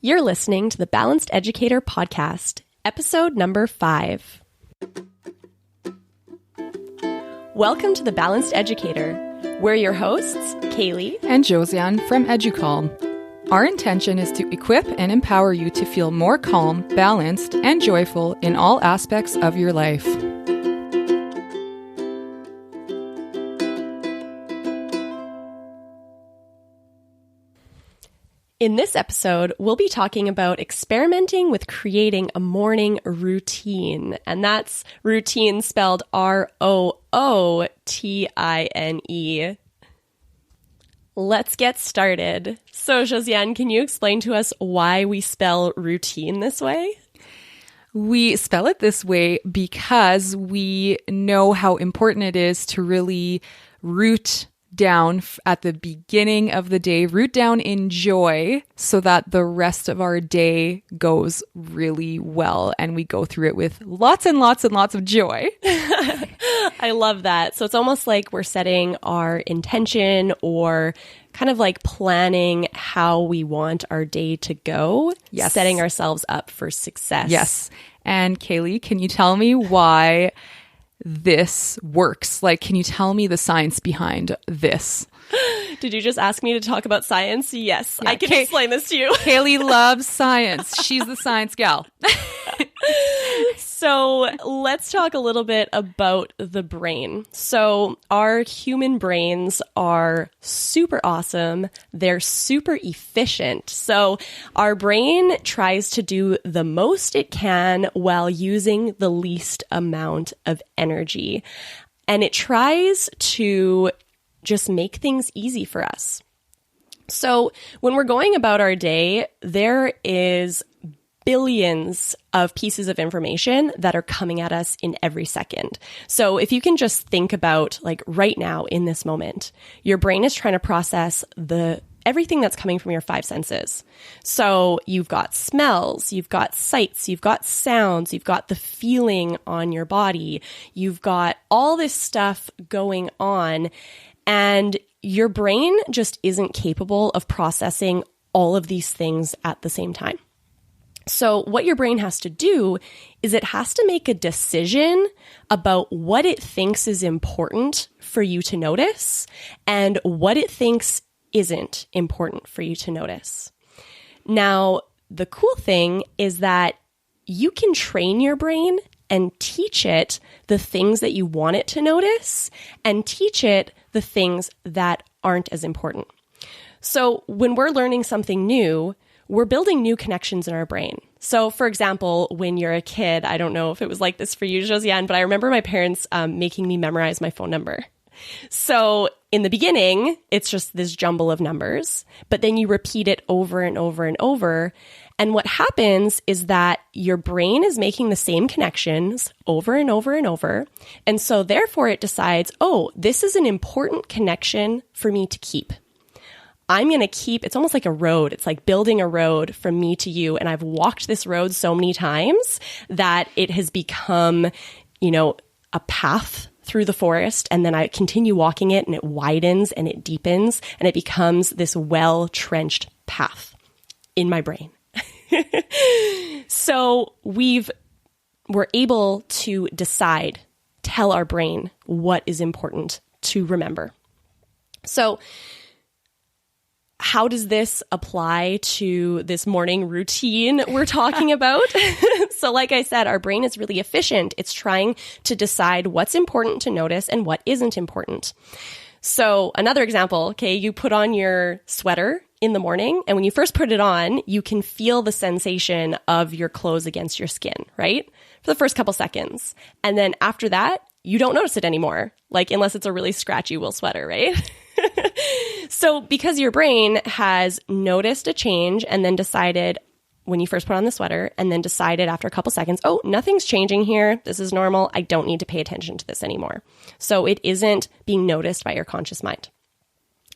You're listening to the Balanced Educator Podcast, episode number 5. Welcome to the Balanced Educator. We're your hosts, Kailey and Josiane from EduCalm. Our intention is to equip and empower you to feel more calm, balanced, and joyful in all aspects of your life. In this episode, we'll be talking about experimenting with creating a morning routine. And that's routine spelled R-O-O-T-I-N-E. Let's get started. So, Josiane, can you explain to us why we spell routine this way? We spell it this way because we know how important it is to really root down at the beginning of the day, root down in joy so that the rest of our day goes really well and we go through it with lots and lots and lots of joy. I love that. So it's almost like we're setting our intention or kind of like planning how we want our day to go, yes. Setting ourselves up for success. Yes. And Kailey, can you tell me why this works? Like, can you tell me the science behind this? Did you just ask me to talk about science? Yes, yeah, I can explain this to you. Kailey loves science. She's the science gal. So let's talk a little bit about the brain. So our human brains are super awesome. They're super efficient. So our brain tries to do the most it can while using the least amount of energy. And it tries to just make things easy for us. So when we're going about our day, there is billions of pieces of information that are coming at us in every second. So if you can just think about like right now in this moment, your brain is trying to process everything that's coming from your 5 senses. So you've got smells, you've got sights, you've got sounds, you've got the feeling on your body, you've got all this stuff going on, and your brain just isn't capable of processing all of these things at the same time. So what your brain has to do is it has to make a decision about what it thinks is important for you to notice and what it thinks isn't important for you to notice. Now, the cool thing is that you can train your brain and teach it the things that you want it to notice and teach it the things that aren't as important. So when we're learning something new, we're building new connections in our brain. So for example, when you're a kid, I don't know if it was like this for you, Josiane, but I remember my parents making me memorize my phone number. So in the beginning, it's just this jumble of numbers, but then you repeat it over and over and over. And what happens is that your brain is making the same connections over and over and over. And so therefore it decides, oh, this is an important connection for me to keep. I'm going to keep, it's almost like a road. It's like building a road from me to you. And I've walked this road so many times that it has become, a path through the forest. And then I continue walking it and it widens and it deepens and it becomes this well-trenched path in my brain. So we're able to tell our brain what is important to remember. So how does this apply to this morning routine we're talking about? So like I said, our brain is really efficient. It's trying to decide what's important to notice and what isn't important. So another example, okay, you put on your sweater in the morning, and when you first put it on, you can feel the sensation of your clothes against your skin, right? For the first couple seconds. And then after that, you don't notice it anymore, like unless it's a really scratchy wool sweater, right? So because your brain has noticed a change and then decided when you first put on the sweater and then decided after a couple seconds, oh, nothing's changing here. This is normal. I don't need to pay attention to this anymore. So it isn't being noticed by your conscious mind.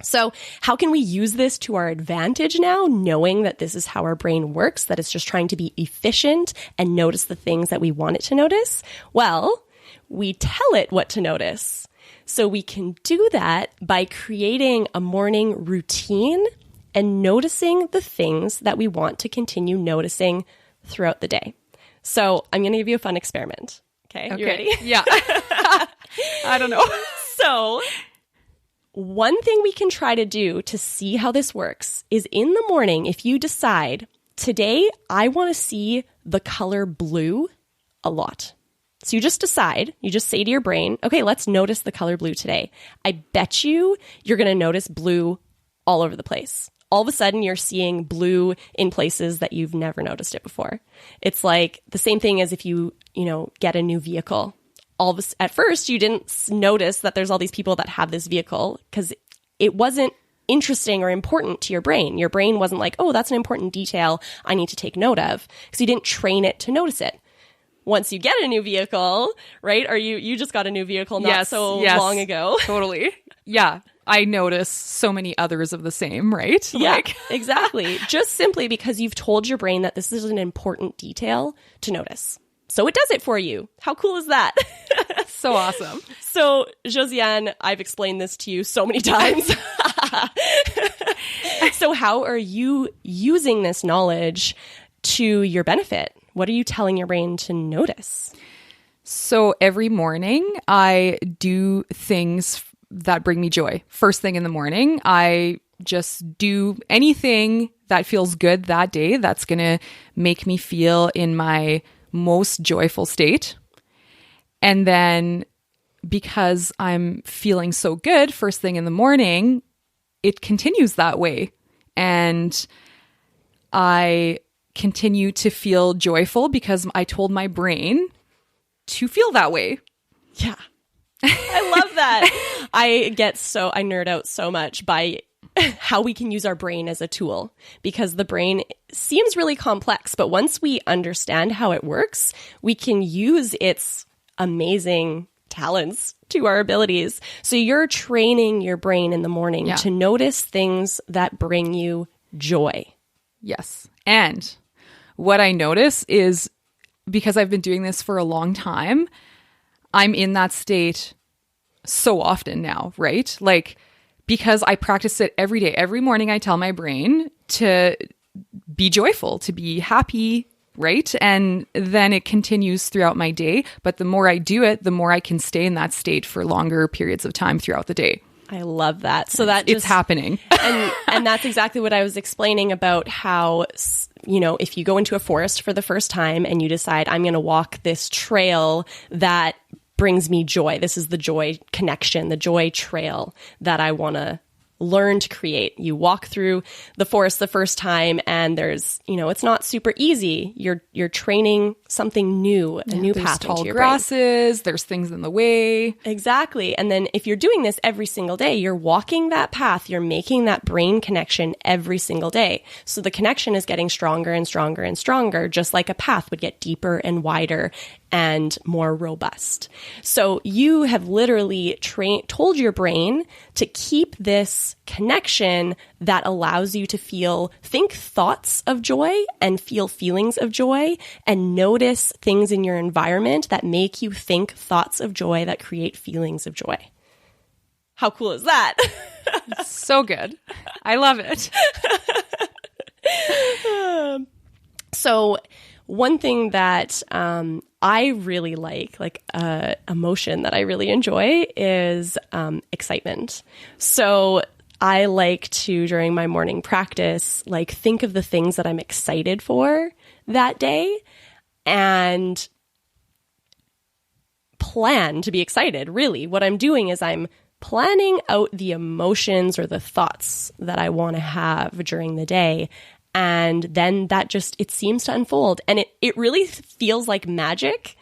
So how can we use this to our advantage now, knowing that this is how our brain works, that it's just trying to be efficient and notice the things that we want it to notice? Well, we tell it what to notice. So we can do that by creating a morning routine and noticing the things that we want to continue noticing throughout the day. So I'm going to give you a fun experiment. Okay. You ready? Yeah. I don't know. So one thing we can try to do to see how this works is in the morning, if you decide, today I want to see the color blue a lot. So you just decide, you just say to your brain, okay, let's notice the color blue today. I bet you're going to notice blue all over the place. All of a sudden, you're seeing blue in places that you've never noticed it before. It's like the same thing as if you get a new vehicle. At first, you didn't notice that there's all these people that have this vehicle because it wasn't interesting or important to your brain. Your brain wasn't like, oh, that's an important detail I need to take note of, because you didn't train it to notice it. Once you get a new vehicle, right? Or you just got a new vehicle not long ago. Totally. Yeah. I notice so many others of the same, right? Yeah, exactly. Just simply because you've told your brain that this is an important detail to notice. So it does it for you. How cool is that? So awesome. So, Josiane, I've explained this to you so many times. So how are you using this knowledge to your benefit? What are you telling your brain to notice? So every morning I do things that bring me joy. First thing in the morning, I just do anything that feels good that day that's going to make me feel in my most joyful state. And then because I'm feeling so good first thing in the morning, it continues that way. And I continue to feel joyful because I told my brain to feel that way. Yeah. I love that. I nerd out so much by how we can use our brain as a tool, because the brain seems really complex, but once we understand how it works, we can use its amazing talents to our abilities. So you're training your brain in the morning to notice things that bring you joy. Yes. And what I notice is, because I've been doing this for a long time, I'm in that state so often now, right? Like, because I practice it every day. Every morning I tell my brain to be joyful, to be happy, right? And then it continues throughout my day. But the more I do it, the more I can stay in that state for longer periods of time throughout the day. I love that. So it's happening. And that's exactly what I was explaining about how, if you go into a forest for the first time and you decide, I'm going to walk this trail that brings me joy. This is the joy connection, the joy trail that I want to learn to create. You walk through the forest the first time and there's, it's not super easy. You're training something new, a new path tall into your grasses, brain. There's things in the way. Exactly. And then if you're doing this every single day, you're walking that path, you're making that brain connection every single day. So the connection is getting stronger and stronger and stronger, just like a path would get deeper and wider and more robust. So you have literally told your brain to keep this connection that allows you to think thoughts of joy and feel feelings of joy, and notice things in your environment that make you think thoughts of joy that create feelings of joy. How cool is that? So good. I love it. So one thing that I really like emotion that I really enjoy is excitement. So I like to, during my morning practice, think of the things that I'm excited for that day and plan to be excited. Really, what I'm doing is I'm planning out the emotions or the thoughts that I want to have during the day. And then it seems to unfold. And it really feels like magic,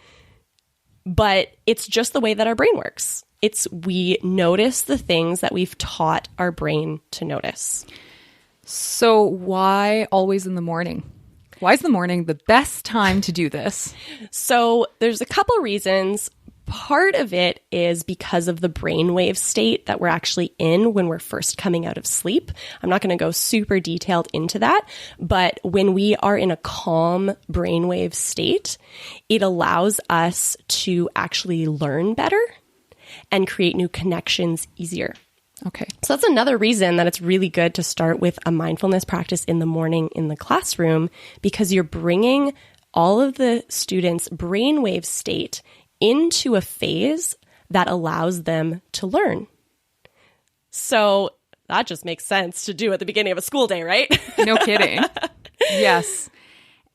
but it's just the way that our brain works. We notice the things that we've taught our brain to notice. So why always in the morning? Why is the morning the best time to do this? So there's a couple reasons. Part of it is because of the brainwave state that we're actually in when we're first coming out of sleep. I'm not going to go super detailed into that, but when we are in a calm brainwave state, it allows us to actually learn better and create new connections easier. Okay. So that's another reason that it's really good to start with a mindfulness practice in the morning in the classroom, because you're bringing all of the students' brainwave state into a phase that allows them to learn. So that just makes sense to do at the beginning of a school day, right? No kidding. Yes.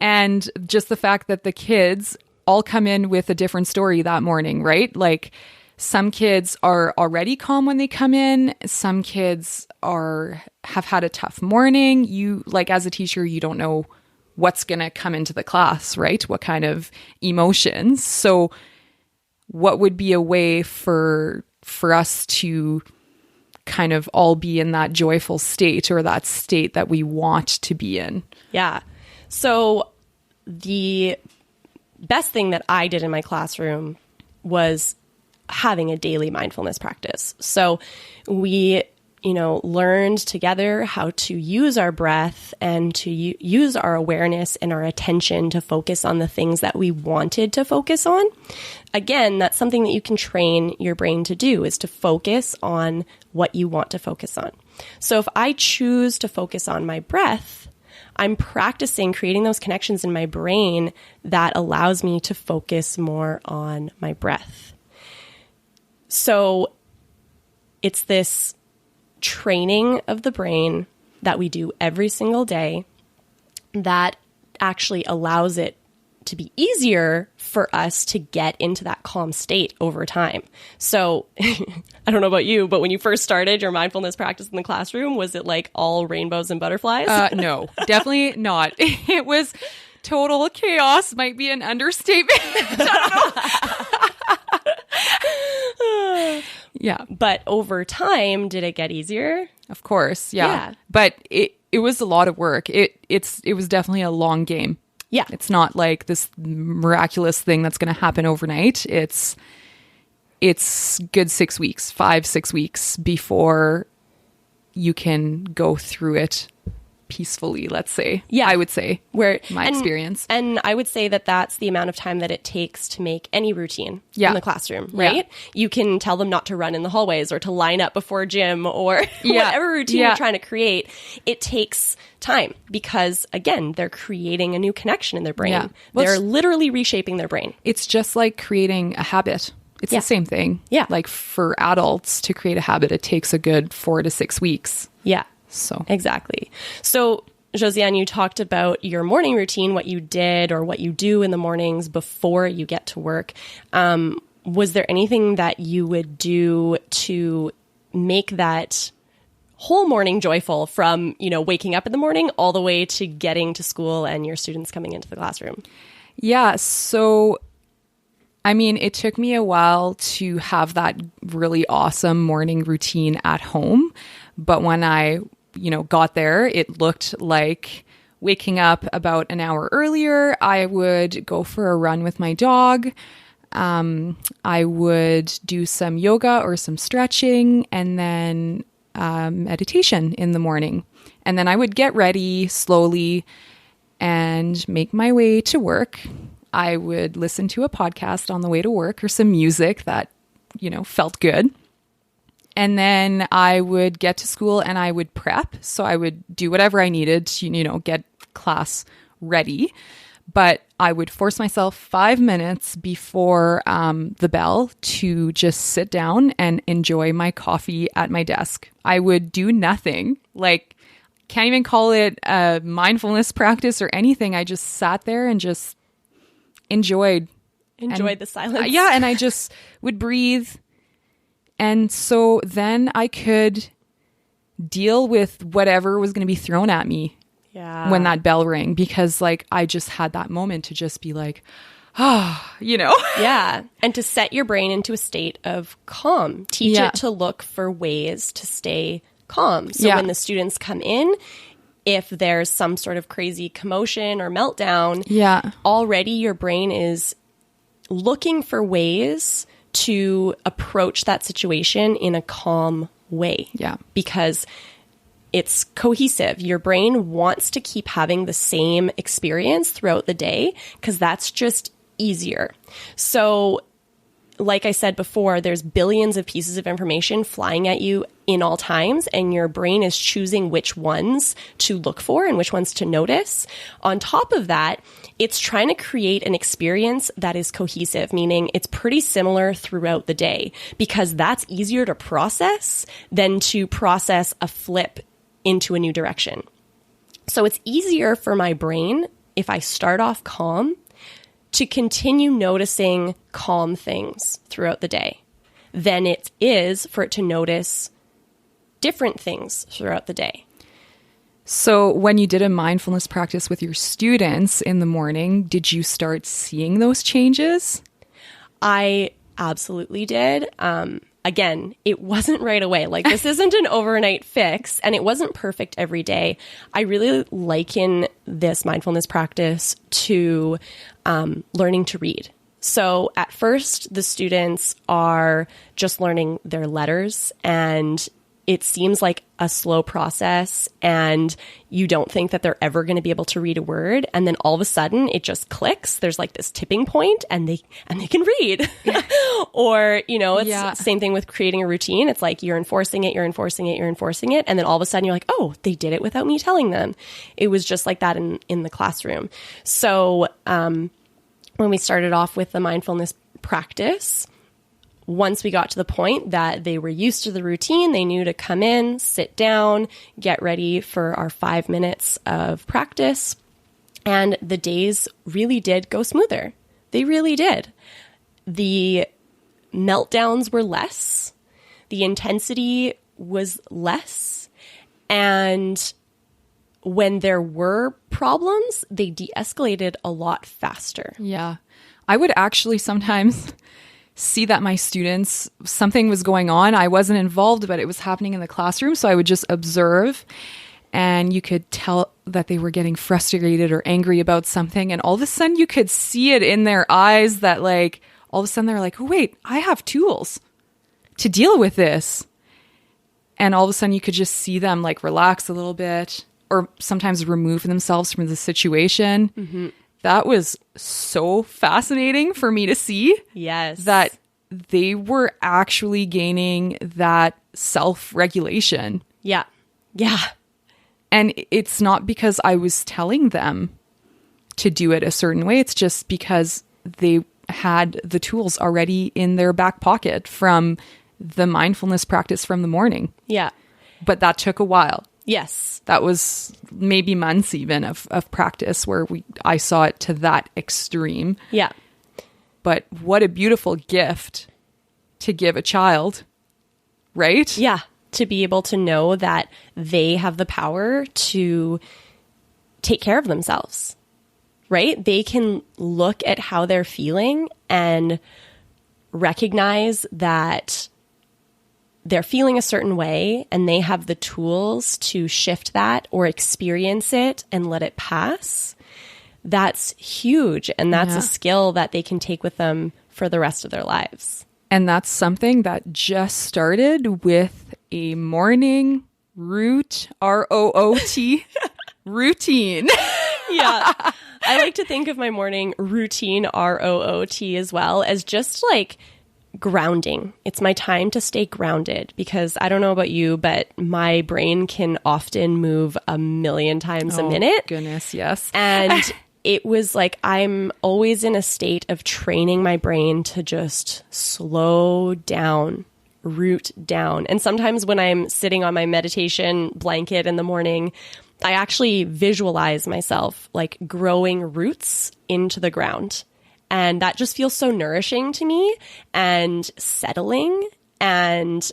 And just the fact that the kids all come in with a different story that morning, right? Like some kids are already calm when they come in. Some kids have had a tough morning. You, like, as a teacher, you don't know what's going to come into the class, right? What kind of emotions. So what would be a way for us to kind of all be in that joyful state, or that state that we want to be in? Yeah. So the best thing that I did in my classroom was having a daily mindfulness practice. So we, learned together how to use our breath and to use our awareness and our attention to focus on the things that we wanted to focus on. Again, that's something that you can train your brain to do, is to focus on what you want to focus on. So if I choose to focus on my breath, I'm practicing creating those connections in my brain that allows me to focus more on my breath. So it's this training of the brain that we do every single day that actually allows it to be easier for us to get into that calm state over time. So I don't know about you, but when you first started your mindfulness practice in the classroom, was it like all rainbows and butterflies? No, definitely not. It was total chaos, might be an understatement. I don't know. Yeah. But over time, did it get easier? Of course. Yeah. But it was a lot of work. It was definitely a long game. Yeah. It's not like this miraculous thing that's going to happen overnight. It's good 6 weeks, 5-6 weeks before you can go through it peacefully, let's say. Yeah. I would say, my experience. And I would say that that's the amount of time that it takes to make any routine in the classroom, right? Yeah. You can tell them not to run in the hallways or to line up before gym or whatever routine you're trying to create. It takes time because, again, they're creating a new connection in their brain. Yeah. Well, they're literally reshaping their brain. It's just like creating a habit. It's the same thing. Yeah. Like for adults to create a habit, it takes a good 4 to 6 weeks. Yeah. So exactly. So Josiane, you talked about your morning routine, what you did or what you do in the mornings before you get to work. Was there anything that you would do to make that whole morning joyful, from, waking up in the morning all the way to getting to school and your students coming into the classroom? Yeah. So, I mean, it took me a while to have that really awesome morning routine at home. But when I got there, it looked like waking up about an hour earlier. I would go for a run with my dog. I would do some yoga or some stretching, and then meditation in the morning. And then I would get ready slowly and make my way to work. I would listen to a podcast on the way to work or some music that, felt good. And then I would get to school and I would prep. So I would do whatever I needed to, get class ready. But I would force myself 5 minutes before the bell to just sit down and enjoy my coffee at my desk. I would do nothing. Like, can't even call it a mindfulness practice or anything. I just sat there and just enjoyed the silence. Yeah. And I just would breathe. And so then I could deal with whatever was going to be thrown at me when that bell rang, because I just had that moment to just be like, Yeah. And to set your brain into a state of calm, teach it to look for ways to stay calm. So when the students come in, if there's some sort of crazy commotion or meltdown, already your brain is looking for ways to approach that situation in a calm way. Yeah. Because it's cohesive. Your brain wants to keep having the same experience throughout the day because that's just easier. So like I said before, there's billions of pieces of information flying at you in all times, and your brain is choosing which ones to look for and which ones to notice. On top of that, it's trying to create an experience that is cohesive, meaning it's pretty similar throughout the day, because that's easier to process than to process a flip into a new direction. So it's easier for my brain, if I start off calm, to continue noticing calm things throughout the day than it is for it to notice different things throughout the day. So when you did a mindfulness practice with your students in the morning, did you start seeing those changes? I absolutely did. Again, it wasn't right away. Like, this isn't an overnight fix, and it wasn't perfect every day. I really liken this mindfulness practice to learning to read. So at first, the students are just learning their letters, and it seems like a slow process, and you don't think that they're ever going to be able to read a word. And then all of a sudden it just clicks. There's like this tipping point, and they can read. Or, you know, it's the same thing with creating a routine. It's like you're enforcing it. And then all of a sudden you're like, oh, they did it without me telling them. It was just like that in the classroom. So, when we started off with the mindfulness practice, once we got to the point that they were used to the routine, they knew to come in, sit down, get ready for our 5 minutes of practice. And the days really did go smoother. They really did. The meltdowns were less. The intensity was less. And when there were problems, they de-escalated a lot faster. Yeah. I would actually sometimes see that my students, something was going on. I wasn't involved, but it was happening in the classroom. So I would just observe, and you could tell that they were getting frustrated or angry about something. And all of a sudden you could see it in their eyes that, like, all of a sudden they're like, oh, wait, I have tools to deal with this. And all of a sudden you could just see them like relax a little bit, or sometimes remove themselves from the situation. Mm-hmm. That was so fascinating for me to see. Yes. That they were actually gaining that self-regulation. Yeah. Yeah. And it's not because I was telling them to do it a certain way. It's just because they had the tools already in their back pocket from the mindfulness practice from the morning. Yeah. But that took a while. Yes. That was maybe months even of practice where I saw it to that extreme. Yeah. But what a beautiful gift to give a child, right? Yeah. To be able to know that they have the power to take care of themselves, right? They can look at how they're feeling and recognize that they're feeling a certain way, and they have the tools to shift that or experience it and let it pass. That's huge. And that's a skill that they can take with them for the rest of their lives. And that's something that just started with a morning routine. Yeah. I like to think of my morning routine, ROOT, as well, as just like grounding. It's my time to stay grounded, because I don't know about you, but my brain can often move a million times a minute. Goodness, yes. And it was like I'm always in a state of training my brain to just slow down, root down. And sometimes when I'm sitting on my meditation blanket in the morning, I actually visualize myself like growing roots into the ground. And that just feels so nourishing to me and settling. And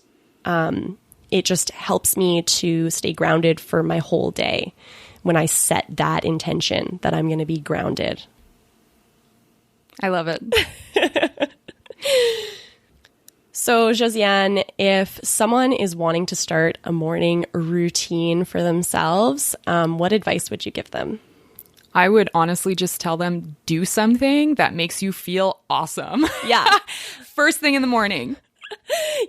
it just helps me to stay grounded for my whole day when I set that intention that I'm going to be grounded. I love it. So, Josiane, if someone is wanting to start a morning routine for themselves, what advice would you give them? I would honestly just tell them, do something that makes you feel awesome. Yeah. First thing in the morning.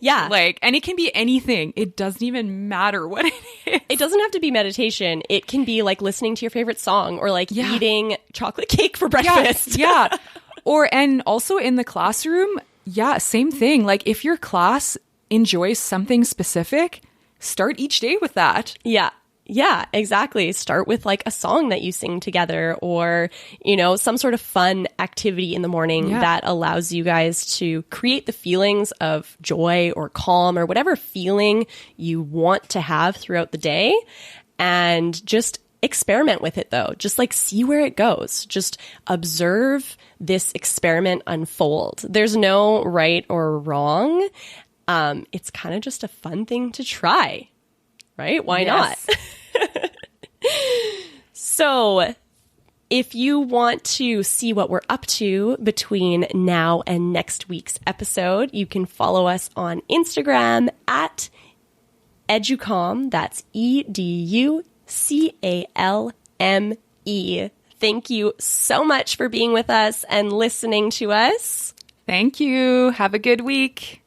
Yeah. Like, and it can be anything. It doesn't even matter what it is. It doesn't have to be meditation. It can be like listening to your favorite song, or like eating chocolate cake for breakfast. Yeah. And also in the classroom, Yeah, same thing. Like if your class enjoys something specific, start each day with that. Yeah. Yeah, exactly. Start with like a song that you sing together or, some sort of fun activity in the morning that allows you guys to create the feelings of joy or calm or whatever feeling you want to have throughout the day. And just experiment with it though. Just like see where it goes. Just observe this experiment unfold. There's no right or wrong. It's kind of just a fun thing to try, right? Why not? So if you want to see what we're up to between now and next week's episode, you can follow us on Instagram at Educalm. That's EDUCALME. Thank you so much for being with us and listening to us. Thank you. Have a good week.